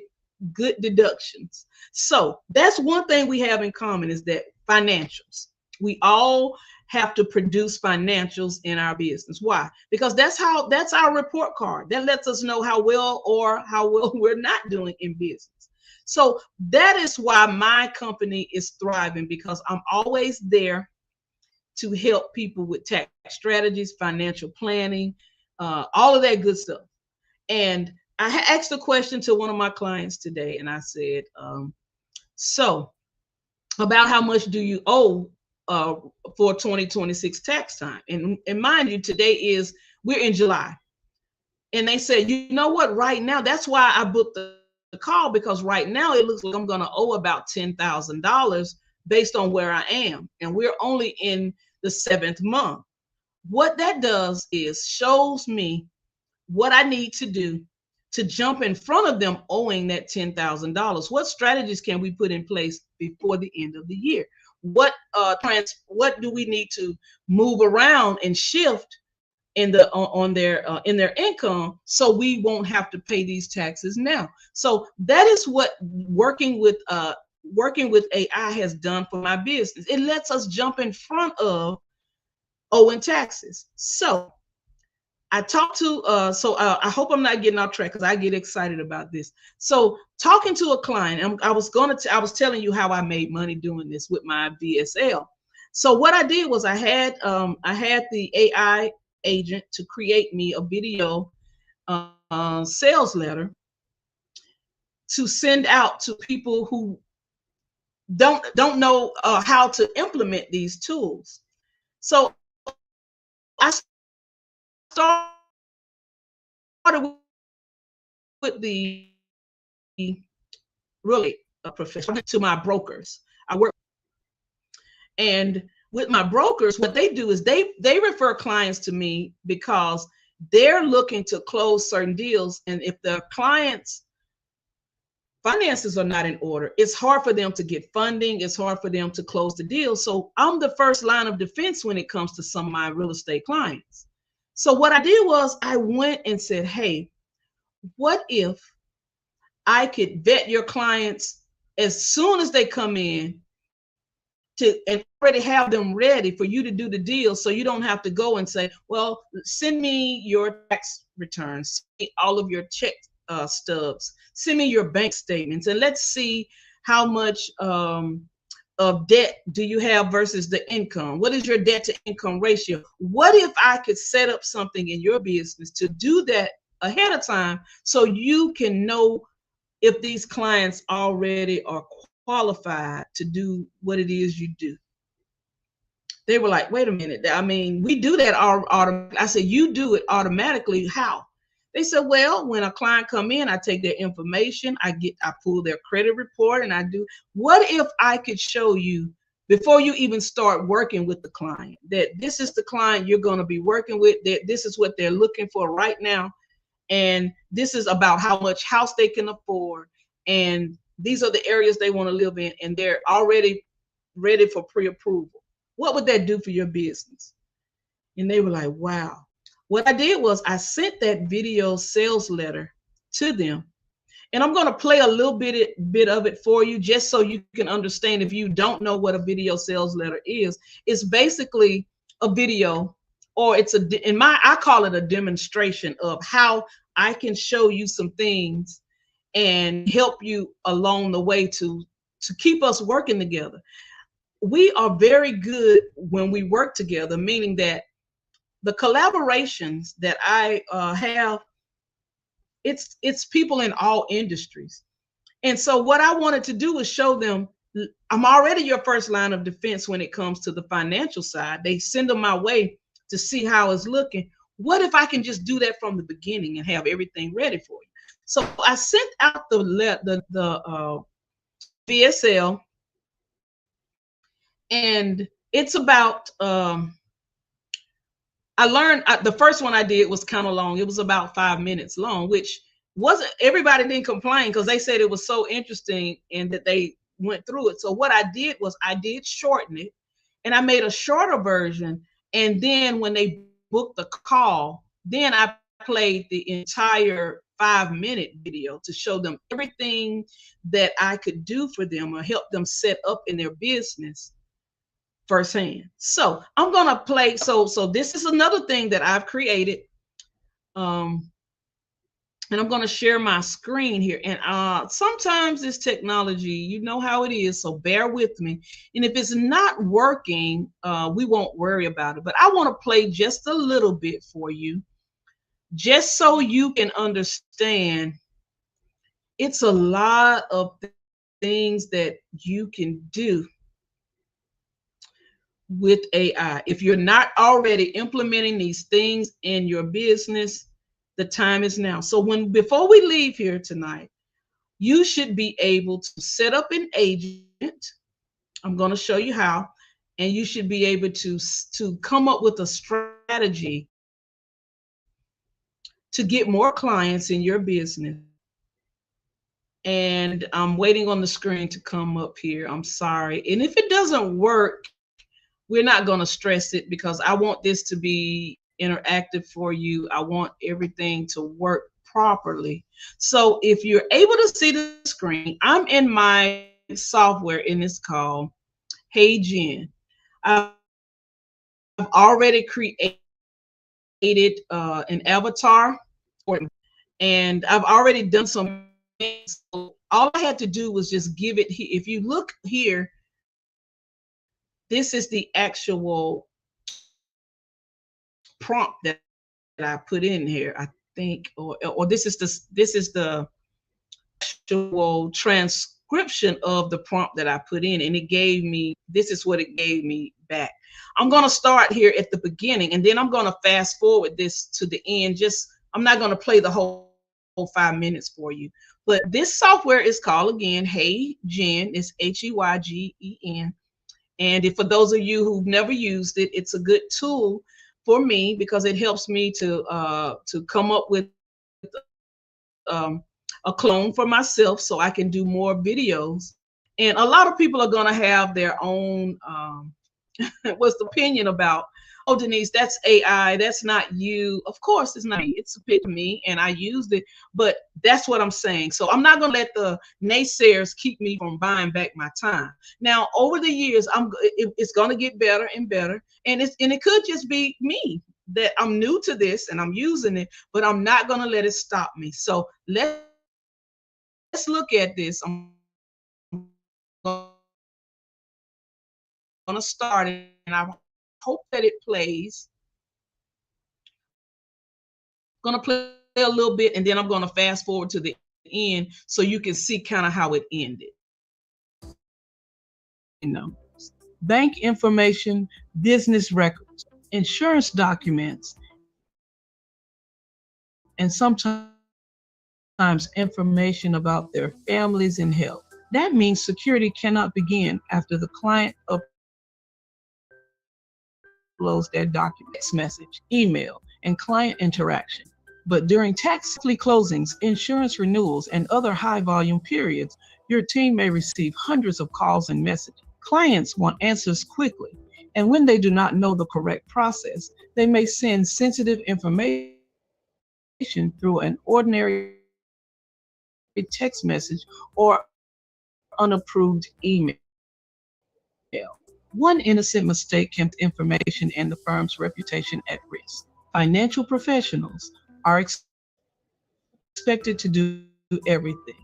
good deductions. So that's one thing we have in common, is that financials. We all have to produce financials in our business. Why? Because that's our report card. That lets us know how well or how well we're not doing in business. So that is why my company is thriving, because I'm always there to help people with tax strategies, financial planning, all of that good stuff. And I asked a question to one of my clients today, and I said, so about how much do you owe for 2026 tax time? And mind you, we're in July. And they said, you know what, right now, that's why I booked the call, because right now it looks like I'm going to owe about $10,000 based on where I am. And we're only in the 7th month. What that does is shows me what I need to do to jump in front of them owing that $10,000. What strategies can we put in place before the end of the year? What do we need to move around and shift in their income, so we won't have to pay these taxes now? So that is what working with AI has done for my business. It lets us jump in front of owing taxes. So I talked to I hope I'm not getting off track, because I get excited about this. So talking to a client, I was telling you how I made money doing this with my VSL. So what I did was I had the AI agent to create me a video sales letter to send out to people who don't know how to implement these tools. So I started with the really professional to my brokers. I work, and with my brokers, what they do is they refer clients to me because they're looking to close certain deals, and if the clients' finances are not in order, it's hard for them to get funding. It's hard for them to close the deal. So I'm the first line of defense when it comes to some of my real estate clients. So what I did was I went and said, hey, what if I could vet your clients as soon as they come in and already have them ready for you to do the deal, so you don't have to go and say, well, send me your tax returns, send me all of your check stubs, send me your bank statements, and let's see how much of debt do you have versus the income. What is your debt to income ratio? What if I could set up something in your business to do that ahead of time, so you can know if these clients already are qualified to do what it is you do? They were like, wait a minute. I mean, we do that automatically. I said, you do it automatically. How? They said, well, when a client come in, I take their information, I pull their credit report, and I do. What if I could show you before you even start working with the client that this is the client you're going to be working with, that this is what they're looking for right now, and this is about how much house they can afford, and these are the areas they want to live in, and they're already ready for pre-approval. What would that do for your business? And they were like, wow. What I did was I sent that video sales letter to them. And I'm going to play a little bit of it for you, just so you can understand, if you don't know what a video sales letter is. It's basically a video, or I call it a demonstration of how I can show you some things and help you along the way to keep us working together. we are very good when we work together, meaning that the collaborations that I have, it's people in all industries. And so what I wanted to do was show them I'm already your first line of defense when it comes to the financial side. They send them my way to see how it's looking. What if I can just do that from the beginning and have everything ready for you? So I sent out the VSL, and it's about I learned the first one I did was kind of long. It was about 5 minutes long, which wasn't, everybody didn't complain because they said it was so interesting and that they went through it. So what I did was I did shorten it and I made a shorter version. And then when they booked the call, then I played the entire 5 minute video to show them everything that I could do for them or help them set up in their business firsthand. So I'm gonna play. So this is another thing that I've created, and I'm gonna share my screen here. And sometimes this technology, you know how it is. So bear with me. And if it's not working, we won't worry about it. But I want to play just a little bit for you, just so you can understand. It's a lot of things that you can do with AI. If you're not already implementing these things in your business, the time is now. So before we leave here tonight, you should be able to set up an agent. I'm going to show you how, and you should be able to come up with a strategy to get more clients in your business. And I'm waiting on the screen to come up here. I'm sorry. And if it doesn't work, we're not going to stress it because I want this to be interactive for you. I want everything to work properly. So if you're able to see the screen, I'm in my software, and it's called HeyGen. I've already created an avatar, and I've already done some things. So all I had to do was just give it. If you look here, this is the actual prompt that I put in here, I think, or this is the actual transcription of the prompt that I put in, and it gave me, this is what it gave me back. I'm going to start here at the beginning, and then I'm going to fast forward this to the end. I'm not going to play the whole 5 minutes for you, but this software is called, again, HeyGen. It's HeyGen. And for those of you who've never used it, it's a good tool for me because it helps me to come up with a clone for myself so I can do more videos. And a lot of people are going to have their own what's the opinion about, oh, Denise, that's AI, that's not you. Of course it's not me. It's a bit of me, and I used it, but that's what I'm saying. So I'm not going to let the naysayers keep me from buying back my time. Now, over the years, it's going to get better and better, and it could just be me that I'm new to this and I'm using it, but I'm not going to let it stop me. So let's look at this. I'm going to start it, and I hope that it plays. I'm going to play a little bit, and then I'm going to fast forward to the end so you can see kind of how it ended. Bank information, business records, insurance documents, and sometimes information about their families and health. That means security cannot begin after the client uploads their documents, message, email, and client interaction. But during tax-free closings, insurance renewals, and other high-volume periods, your team may receive hundreds of calls and messages. Clients want answers quickly, and when they do not know the correct process, they may send sensitive information through an ordinary text message or unapproved email. One innocent mistake can put information and the firm's reputation at risk. Financial professionals are expected to do everything: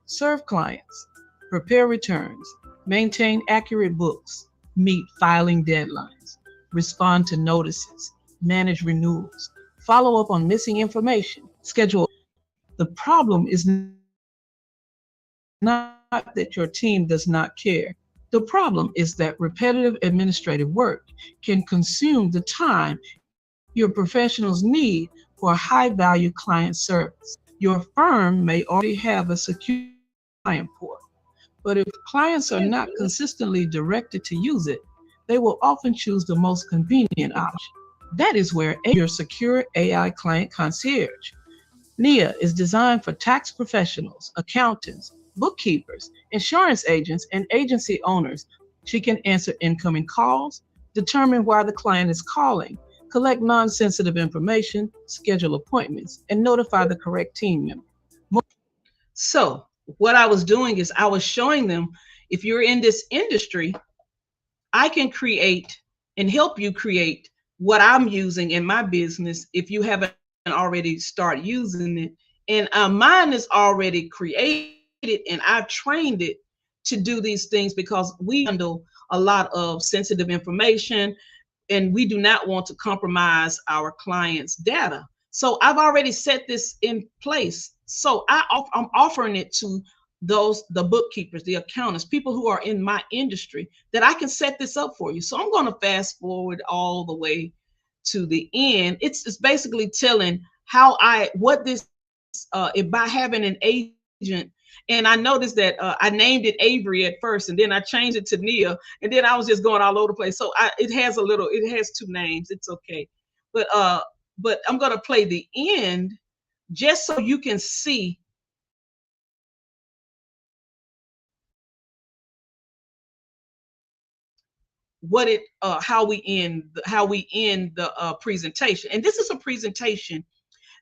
serve clients, prepare returns, maintain accurate books, meet filing deadlines, respond to notices, manage renewals, follow up on missing information, schedule. The problem is not that your team does not care. The problem is that repetitive administrative work can consume the time your professionals need for high value client service. Your firm may already have a secure client portal, but if clients are not consistently directed to use it, they will often choose the most convenient option. That is where your secure AI client concierge. NIA is designed for tax professionals, accountants, bookkeepers, insurance agents, and agency owners. She can answer incoming calls, determine why the client is calling, collect non sensitive information, schedule appointments, and notify the correct team member. So, what I was doing is I was showing them, if you're in this industry, I can create and help you create what I'm using in my business if you haven't already start using it. And mine is already created and I've trained it to do these things because we handle a lot of sensitive information and we do not want to compromise our clients' data. So I've already set this in place. So I'm offering it to the bookkeepers, the accountants, people who are in my industry, that I can set this up for you. So I'm going to fast forward all the way to the end. It's basically telling what this by having an agent. And I noticed that I named it Avery at first, and then I changed it to Nia, and then I was just going all over the place. So it has two names. It's okay, but I'm gonna play the end just so you can see what it how we end the presentation. And this is a presentation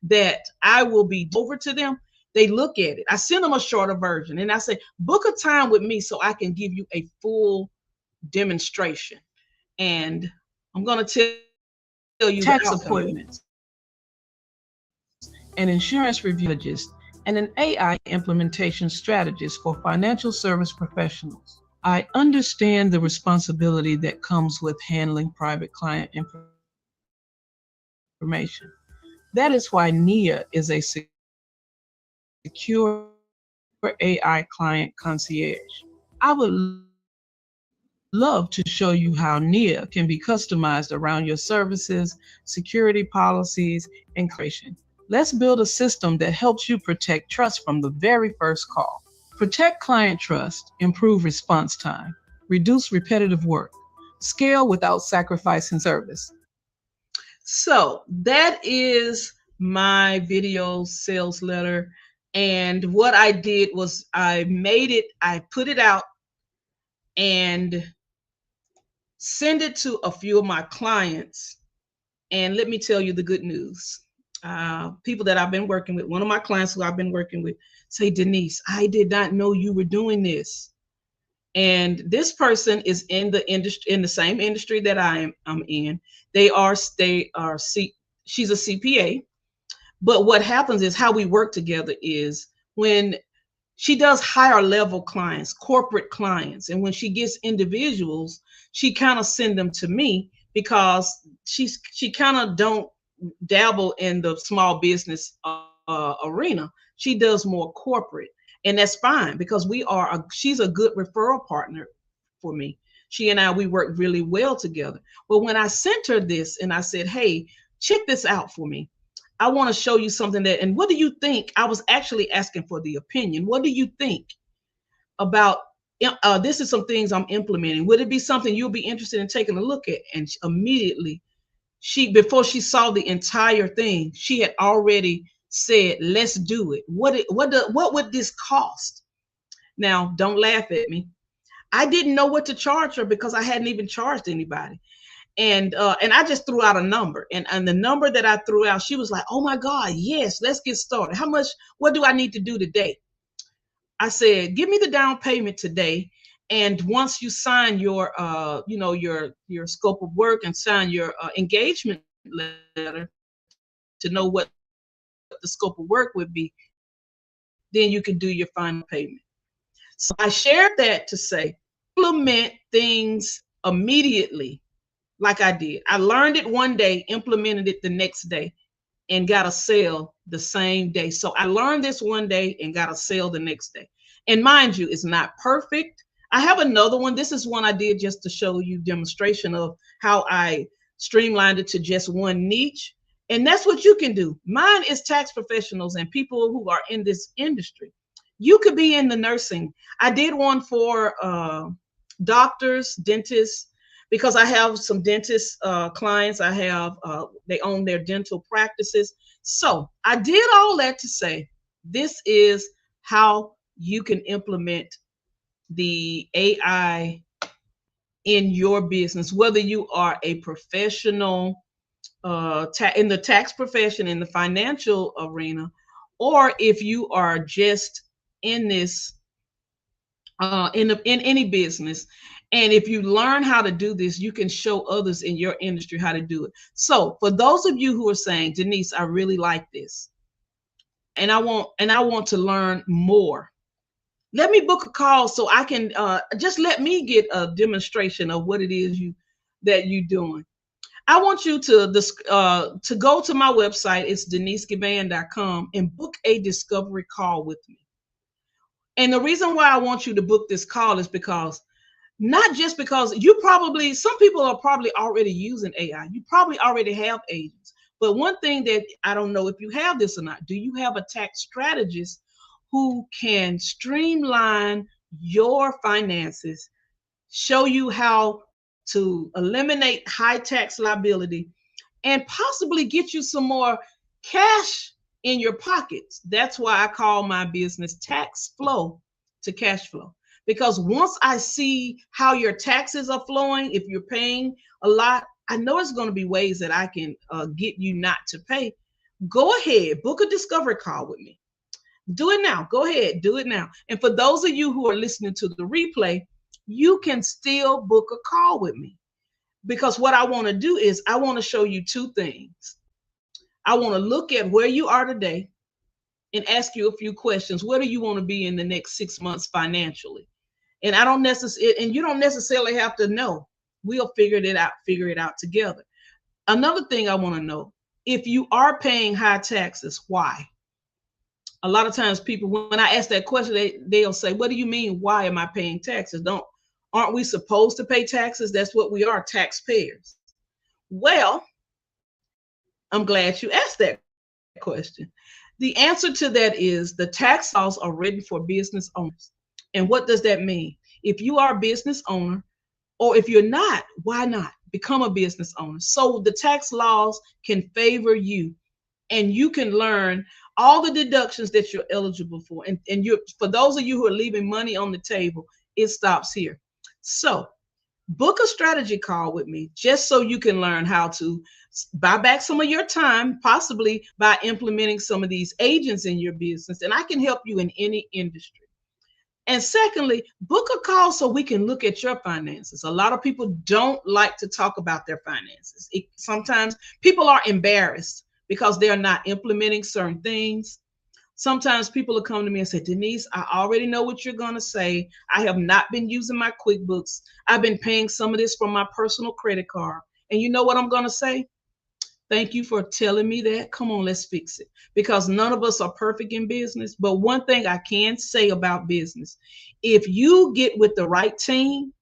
that I will be over to them. They look at it. I send them a shorter version and I say, book a time with me so I can give you a full demonstration. And I'm going to tell you tax appointments, an insurance review, and an AI implementation strategist for financial service professionals. I understand the responsibility that comes with handling private client information. That is why NIA is a secure AI client concierge. I would love to show you how NIA can be customized around your services, security policies, and creation. Let's build a system that helps you protect trust from the very first call. Protect client trust, improve response time, reduce repetitive work, scale without sacrificing service. So that is my video sales letter. And what I did was I put it out and send it to a few of my clients. And let me tell you the good news. People that I've been working with, one of my clients who I've been working with, say, Denise, I did not know you were doing this. And this person is in the industry, in the same industry that I'm in. She's a CPA. But what happens is how we work together is when she does higher level clients, corporate clients, and when she gets individuals, she kind of send them to me because she kind of don't dabble in the small business arena. She does more corporate, and that's fine because she's a good referral partner for me. She and we work really well together. But when I sent her this and I said, hey, check this out for me. I want to show you something and what do you think? I was actually asking for the opinion. What do you think about this is some things I'm implementing. Would it be something you'll be interested in taking a look at? And immediately, before she saw the entire thing, she had already said, let's do it. What would this cost? Now, don't laugh at me. I didn't know what to charge her because I hadn't even charged anybody. And I just threw out a number, and the number that I threw out, she was like, oh my God, yes, let's get started. How much, what do I need to do today? I said, give me the down payment today. And once you sign your scope of work and sign your engagement letter to know what the scope of work would be, then you can do your final payment. So I shared that to say, implement things immediately, like I did. I learned it one day, implemented it the next day, and got a sale the same day. So I learned this one day and got a sale the next day. And mind you, it's not perfect. I have another one. This is one I did just to show you demonstration of how I streamlined it to just one niche. And that's what you can do. Mine is tax professionals and people who are in this industry. You could be in the nursing. I did one for doctors, dentists, because I have some dentist clients. I have they own their dental practices. So I did all that to say this is how you can implement the AI in your business, whether you are a professional in the tax profession, in the financial arena, or if you are just in this in any business. And if you learn how to do this, you can show others in your industry how to do it. So for those of you who are saying, Denise, I really like this, and I want to learn more, let me book a call so I can just let me get a demonstration of what it is that you're doing. I want you to go to my website. It's denisegavan.com and book a discovery call with me. And the reason why I want you to book this call is because not just because some people are probably already using AI. You probably already have agents. But one thing that I don't know if you have this or not, do you have a tax strategist who can streamline your finances, show you how to eliminate high tax liability, and possibly get you some more cash in your pockets? That's why I call my business Tax Flow to Cash Flow. Because once I see how your taxes are flowing, if you're paying a lot, I know it's going to be ways that I can get you not to pay. Go ahead, book a discovery call with me. Do it now. Go ahead, do it now. And for those of you who are listening to the replay, you can still book a call with me. Because what I want to do is I want to show you two things. I want to look at where you are today and ask you a few questions. Where do you want to be in the next 6 months financially? And you don't necessarily have to know. We'll figure it out together. Another thing I want to know, if you are paying high taxes, why? A lot of times people, when I ask that question, they'll say, what do you mean, why am I paying taxes? Aren't we supposed to pay taxes? That's what we are, taxpayers. Well, I'm glad you asked that question. The answer to that is the tax laws are written for business owners. And what does that mean? If you are a business owner, or if you're not, why not become a business owner? So the tax laws can favor you, and you can learn all the deductions that you're eligible for. And for those of you who are leaving money on the table, it stops here. So book a strategy call with me just so you can learn how to buy back some of your time, possibly by implementing some of these agents in your business. And I can help you in any industry. And secondly, book a call so we can look at your finances. A lot of people don't like to talk about their finances. Sometimes people are embarrassed because they're not implementing certain things. Sometimes people will come to me and say, Denise, I already know what you're going to say. I have not been using my QuickBooks. I've been paying some of this from my personal credit card. And you know what I'm going to say? Thank you for telling me that. Come on, let's fix it. Because none of us are perfect in business. But one thing I can say about business, if you get with the right team,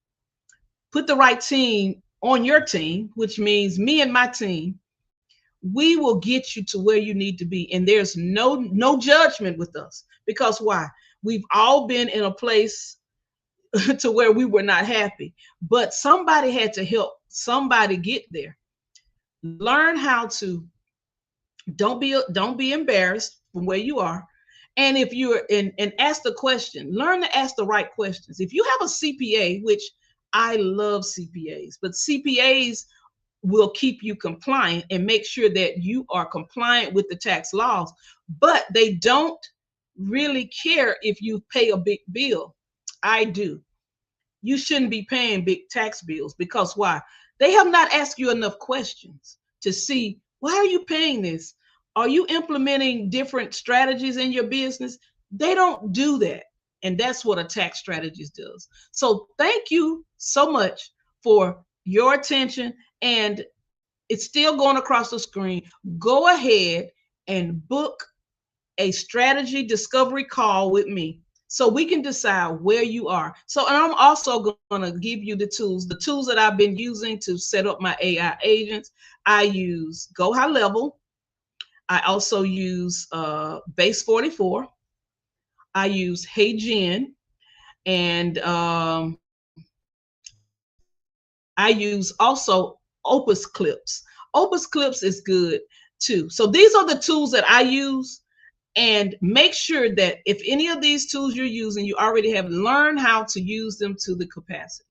put the right team on your team, which means me and my team, we will get you to where you need to be. And there's no judgment with us. Because why? We've all been in a place to where we were not happy. But somebody had to help somebody get there. Learn how to don't be embarrassed from where you are. And if you're and ask the question, learn to ask the right questions. If you have a CPA, which I love CPAs, but CPAs will keep you compliant and make sure that you are compliant with the tax laws, but they don't really care if you pay a big bill. I do. You shouldn't be paying big tax bills because why? They have not asked you enough questions to see, why are you paying this? Are you implementing different strategies in your business? They don't do that. And that's what a tax strategist does. So thank you so much for your attention, and it's still going across the screen. Go ahead and book a strategy discovery call with me so we can decide where you are. So, and I'm also going to give you the tools that I've been using to set up my AI agents. I use Go High Level. I also use Base 44. I use HeyGen, and I use also Opus Clips. Opus Clips is good too. So these are the tools that I use. And make sure that if any of these tools you're using, you already have learned how to use them to the capacity.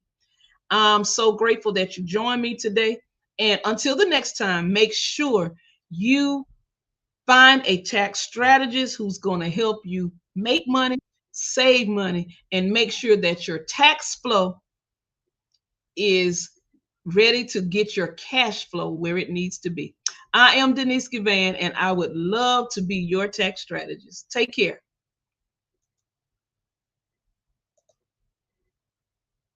I'm so grateful that you joined me today. And until the next time, make sure you find a tax strategist who's going to help you make money, save money, and make sure that your tax flow is ready to get your cash flow where it needs to be. I am Denise Gavan, and I would love to be your tax strategist. Take care.